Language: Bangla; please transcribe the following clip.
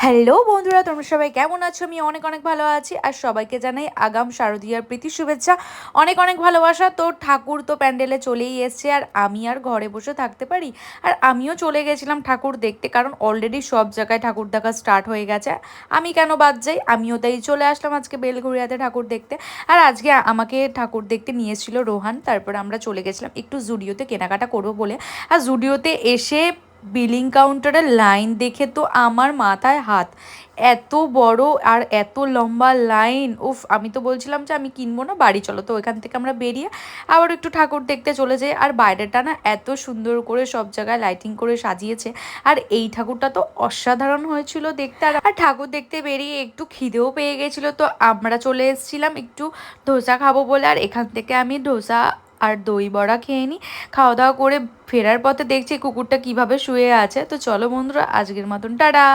হ্যালো বন্ধুরা, তোমরা সবাই কেমন আছো? আমি অনেক অনেক ভালো আছি। আর সবাইকে জানাই আগাম শারদীয়ার প্রীতি শুভেচ্ছা, অনেক অনেক ভালোবাসা। তো ঠাকুর তো প্যান্ডেলে চলেই এসছে, আর আমি আর ঘরে বসে থাকতে পারি? আর আমিও চলে গেছিলাম ঠাকুর দেখতে, কারণ অলরেডি সব জায়গায় ঠাকুর দেখা স্টার্ট হয়ে গেছে। আমি কেন বাদ যাই? আমিও তাই চলে আসলাম আজকে বেলঘড়িয়াতে ঠাকুর দেখতে। আর আজকে আমাকে ঠাকুর দেখতে নিয়ে এসেছিল রোহান। তারপর আমরা চলে গেছিলাম একটু জুডিওতে কেনাকাটা করবো বলে। আর জুডিওতে এসে বিলিং কাউন্টারের লাইন দেখে তো আমার মাথায় হাত, এত বড় আর এত লম্বা লাইন! উফ, আমি তো বলছিলাম যে আমি কিনবো না, বাড়ি চলো। তো ওইখান থেকে আমরা বেরিয়ে আবার একটু ঠাকুর দেখতে চলে যাই। আর বাইরেটা না এত সুন্দর করে সব জায়গায় লাইটিং করে সাজিয়েছে। আর এই ঠাকুরটা তো অসাধারণ হয়েছিল দেখতে। আর ঠাকুর দেখতে বেরিয়ে একটু খিদেও পেয়ে গেছিলো, তো আমরা চলে এসেছিলাম একটু ধোসা খাবো বলে। আর এখান থেকে আমি ধোসা আর দই বড়া খেয়ে নিই। খাওয়া দাওয়া করে ফেরার পথে দেখছি কুকুরটা কিভাবে শুয়ে আছে। তো চলো বন্ধুরা, আজকের মতন টাটা।